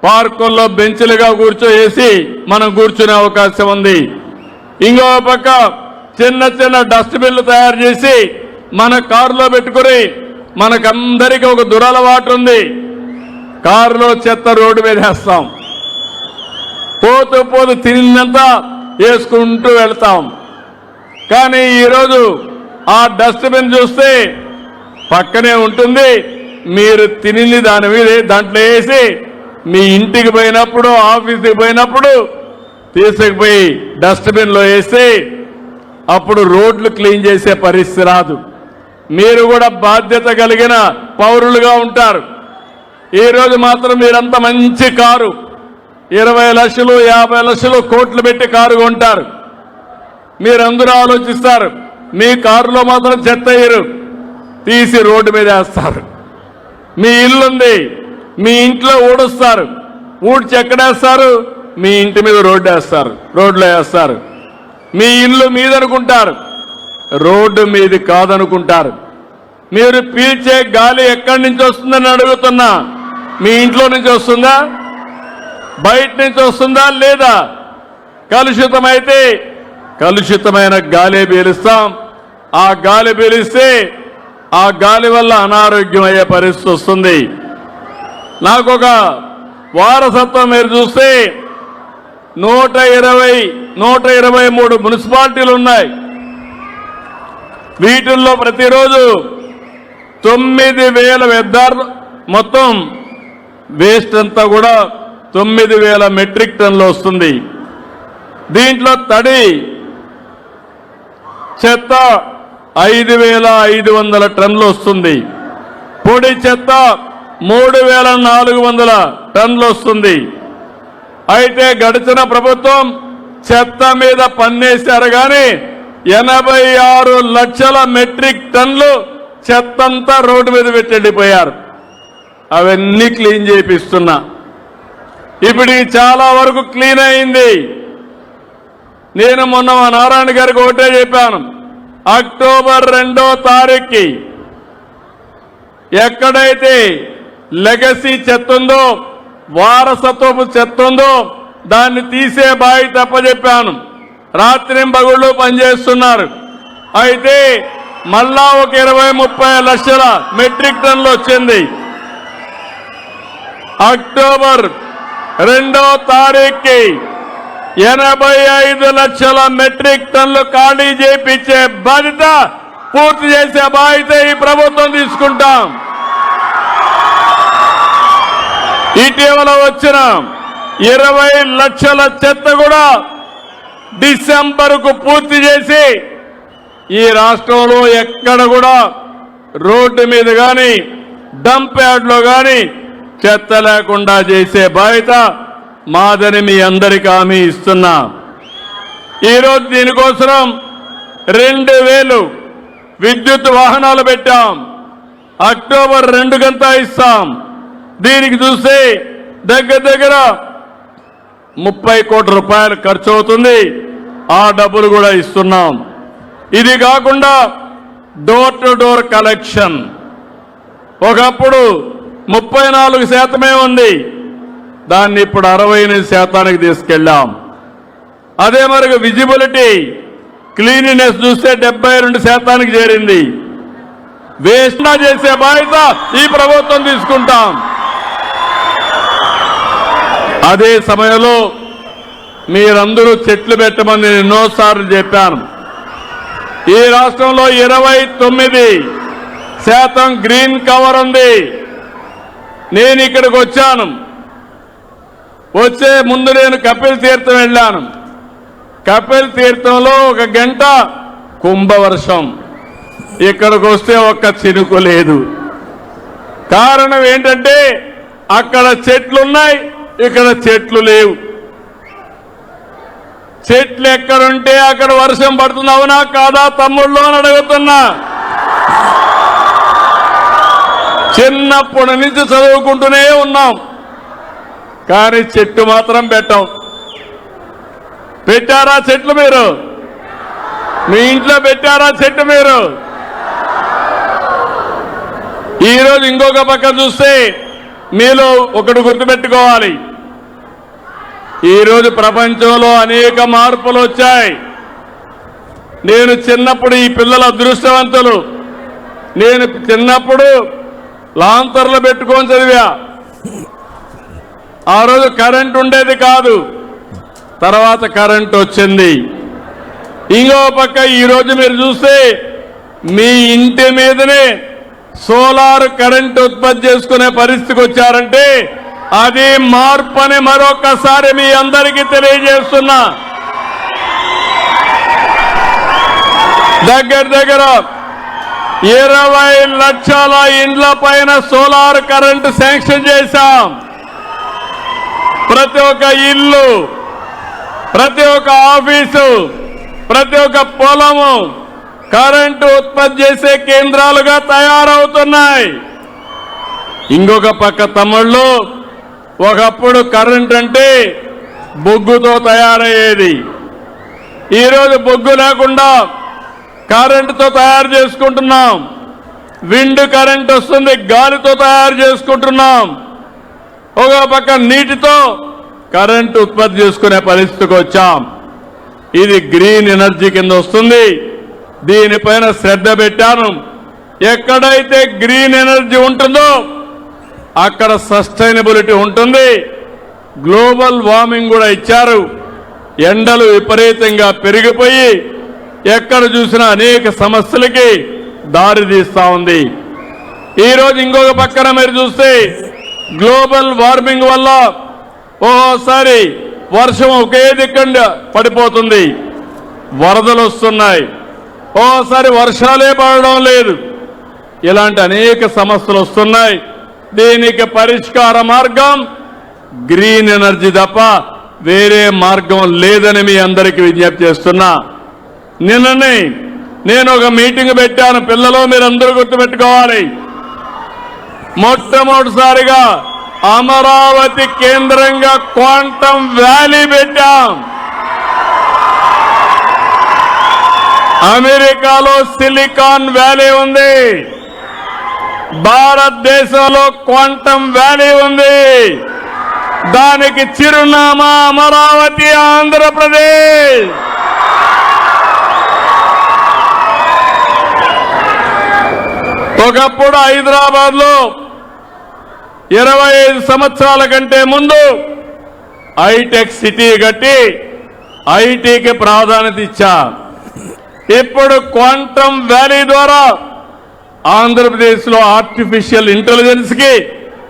పార్కుల్లో బెంచ్లుగా కూర్చోవేసి మనం కూర్చునే అవకాశం ఉంది. ఇంకో పక్క చిన్న చిన్న డస్ట్బిన్లు తయారు చేసి మన కారులో పెట్టుకుని, మనకందరికీ ఒక దురలవాటు ఉంది, కారులో చెత్త రోడ్డు మీద వేస్తాం, పోతూ పోతూ తిన్నంత వేసుకుంటూ వెళ్తాం. కానీ ఈరోజు ఆ డస్ట్బిన్ చూస్తే పక్కనే ఉంటుంది, మీరు తిని దాని మీద దాంట్లో వేసి మీ ఇంటికి పోయినప్పుడు ఆఫీస్కి పోయినప్పుడు తీసుకుపోయి డస్ట్బిన్లో వేస్తే అప్పుడు రోడ్లు క్లీన్ చేసే పరిస్థితి రాదు. మీరు కూడా బాధ్యత కలిగిన పౌరులుగా ఉంటారు. ఈరోజు మాత్రం మీరంతా మంచి కారు 20 లక్షలు 50 లక్షలు కోట్లు పెట్టి కారు కొంటారు. మీరందరూ ఆలోచిస్తారు, మీ కారులో మాత్రం చెత్త వేయరు, తీసి రోడ్డు మీద వేస్తారు. మీ ఇల్లుంది, మీ ఇంట్లో ఊడుస్తారు, ఊడ్చి ఎక్కడేస్తారు? మీ ఇంటి మీద రోడ్లో వేస్తారు. మీ ఇల్లు మీదనుకుంటారు, రోడ్డు మీది కాదనుకుంటారు. మీరు పీల్చే గాలి ఎక్కడి నుంచి వస్తుందని అడుగుతున్నా. మీ ఇంట్లో నుంచి వస్తుందా, బయట నుంచి వస్తుందా లేదా? కలుషితమైతే కలుషితమైన గాలి పీలుస్తాం. ఆ గాలి పీలిస్తే ఆ గాలి వల్ల అనారోగ్యం అయ్యే పరిస్థితి వస్తుంది. నాకు ఒక వారసత్వం మీరు చూస్తే 123 మున్సిపాలిటీలు ఉన్నాయి. వీటిల్లో ప్రతిరోజు 9,000 వ్యర్థాలు, మొత్తం వేస్ట్ అంతా కూడా 9,000 మెట్రిక్ టన్నులు వస్తుంది. దీంట్లో తడి చెత్త 5,500 టన్నులు వస్తుంది. పొడి చెత్త 3,400 టన్నులు వస్తుంది. అయితే గడిచిన ప్రభుత్వం చెత్త మీద పన్నేశారు కానీ 86 లక్షల మెట్రిక్ టన్నులు చెత్తంతా రోడ్డు మీద పెట్టి వెళ్ళిపోయారు. అవన్నీ క్లీన్ చేపిస్తున్నా. ఇప్పుడు చాలా వరకు క్లీన్ అయింది. నేను మొన్న మా నారాయణ గారికి ఒకటే చెప్పాను, అక్టోబర్ 2వ తారీఖుకి ఎక్కడైతే లెగసీ చెత్త ఉందో, వారసత్వపు చెత్త ఉందో దాన్ని తీసే బాధ్యత తప్పచెప్పాను. రాత్రింబగళ్ళు పనిచేస్తున్నారు. అయితే మళ్ళా ఒక 20-30 లక్షల మెట్రిక్ టన్నులు వచ్చింది. అక్టోబర్ 2వ తారీఖుకి 85 లక్షల మెట్రిక్ టన్నులు ఖాళీ చేయించే బాధ్యత, పూర్తి చేసే బాధ్యత ఈ ప్రభుత్వం తీసుకుంటాం. ఇటీవల వచ్చిన 20 లక్షల చెత్త కూడా డిసెంబర్కు పూర్తి చేసి ఈ రాష్ట్రంలో ఎక్కడ కూడా రోడ్డు మీద కానీ డంప్ యార్డ్లో కానీ చెత్త లేకుండా చేసే బాధ్యత మాదని మీ అందరికీ హామీ ఇస్తున్నా. ఈరోజు దీనికోసం 2,000 విద్యుత్ వాహనాలు పెట్టాం. అక్టోబర్ 2 గంతా ఇస్తాం. దీనికి చూస్తే దగ్గర 30 కోట్ల రూపాయలు ఖర్చు అవుతుంది. ఆ డబ్బులు కూడా ఇస్తున్నాం. ఇది కాకుండా డోర్ టు డోర్ కలెక్షన్ ఒకప్పుడు 34% ఉంది, దాన్ని ఇప్పుడు 68% తీసుకెళ్ళాం. అదే మరి విజిబిలిటీ క్లీనినెస్ చూస్తే 72% చేరింది. వేస్ట్ చేసే బాధ్యత ఈ ప్రభుత్వం తీసుకుంటాం. అదే సమయంలో మీరందరూ చెట్లు పెట్టమని నేను ఎన్నోసార్లు చెప్పాను. ఈ రాష్ట్రంలో 29% గ్రీన్ కవర్ ఉంది. నేను ఇక్కడికి వచ్చాను, వచ్చే ముందు నేను కపిల్ తీర్థం వెళ్ళాను. కపిల్ తీర్థంలో 1 గంట కుంభవర్షం, ఇక్కడికి వస్తే ఒక్క చినుకు లేదు. కారణం ఏంటంటే అక్కడ చెట్లున్నాయి, ఇక్కడ చెట్లు లేవు. చెట్లు ఎక్కడుంటే అక్కడ వర్షం పడుతుంది. అవునా కాదా తమ్ముళ్ళు అని అడుగుతున్నా. చిన్నప్పటి నుంచి చదువుకుంటూనే ఉన్నాం, కానీ చెట్టు మాత్రం పెట్టాం. పెట్టారా చెట్లు మీరు? మీ ఇంట్లో పెట్టారా చెట్టు మీరు? ఈరోజు ఇంకొక పక్క చూస్తే మీలో ఒకటి గుర్తుపెట్టుకోవాలి, ఈరోజు ప్రపంచంలో అనేక మార్పులు వచ్చాయి. నేను చిన్నప్పుడు ఈ పిల్లల అదృష్టవంతులు. నేను చిన్నప్పుడు లాంతర్లు పెట్టుకొని చదివా. ఆ రోజు కరెంట్ ఉండేది కాదు, తర్వాత కరెంట్ వచ్చింది. ఇంకో పక్క ఈరోజు మీరు చూస్తే మీ ఇంటి మీదనే సోలార్ కరెంట్ ఉత్పత్తి చేసుకునే పరిస్థితికి వచ్చారంటే అది మార్పు అని మరొకసారి మీ అందరికీ తెలియజేస్తున్నా. దగ్గర 20 లక్షల ఇండ్ల పైన సోలార్ కరెంటు శాంక్షన్ చేశాం. ప్రతి ఒక్క ఇల్లు, ప్రతి ఒక్క ఆఫీసు, ప్రతి ఒక్క పొలము కరెంటు ఉత్పత్తి చేసే కేంద్రాలుగా తయారవుతున్నాయి. ఇంకొక పక్క తమిళ్లో ఒకప్పుడు కరెంట్ అంటే బొగ్గుతో తయారయ్యేది. ఈరోజు బొగ్గు లేకుండా కరెంటుతో తయారు చేసుకుంటున్నాం. విండ్ కరెంట్ వస్తుంది, గాలితో తయారు చేసుకుంటున్నాం. ఒక పక్క నీటితో కరెంటు ఉత్పత్తి చేసుకునే పరిస్థితికి వచ్చాం. ఇది గ్రీన్ ఎనర్జీ కింద వస్తుంది. దీనిపైన శ్రద్ధ పెట్టాను. ఎక్కడైతే గ్రీన్ ఎనర్జీ ఉంటుందో అక్కడ సస్టైనబిలిటీ ఉంటుంది. గ్లోబల్ వార్మింగ్ కూడా ఇచ్చారు. ఎండలు విపరీతంగా పెరిగిపోయి ఎక్కడ చూసినా అనేక సమస్యలకి దారి తీస్తా ఉంది. ఈరోజు ఇంకొక పక్కన మీరు చూస్తే గ్లోబల్ వార్మింగ్ వల్ల ఓసారి వర్షం ఒకే దిక్కంగా పడిపోతుంది, వరదలు వస్తున్నాయి, ఓసారి వర్షాలే పడడం లేదు. ఇలాంటి అనేక సమస్యలు వస్తున్నాయి. దీనికి పరిష్కార మార్గం గ్రీన్ ఎనర్జీ తప్ప వేరే మార్గం లేదని మీ అందరికీ విజ్ఞప్తి చేస్తున్నా. నిన్ననే నేను ఒక మీటింగ్ పెట్టాను. పిల్లలు మీరందరూ గుర్తుపెట్టుకోవాలి, మొట్టమొదటిసారిగా అమరావతి కేంద్రంగా క్వాంటం వ్యాలీ పెట్టాం. అమెరికాలో సిలికాన్ వ్యాలీ ఉంది, భారతదేశంలో క్వాంటం వ్యాలీ ఉంది. దానికి చిరునామా అమరావతి, ఆంధ్రప్రదేశ్. ఒకప్పుడు హైదరాబాద్ లో 25 సంవత్సరాల కంటే ముందు హైటెక్ సిటీ కట్టి ఐటీకి ప్రాధాన్యత ఇచ్చా. ఇప్పుడు క్వాంటం వ్యాలీ ద్వారా ఆంధ్రప్రదేశ్ లో ఆర్టిఫిషియల్ ఇంటెలిజెన్స్ కి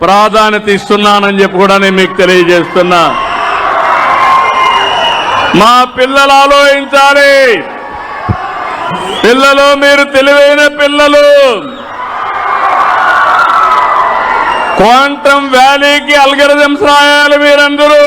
ప్రాధాన్యత ఇస్తున్నానని చెప్పి కూడా నేను మీకు తెలియజేస్తున్నా. మా పిల్లలు ఆలోచించాలి. పిల్లలు, మీరు తెలివైన పిల్లలు. క్వాంటం వ్యాలీకి అల్గరిథమ్స్ రాయాలి మీరందరూ.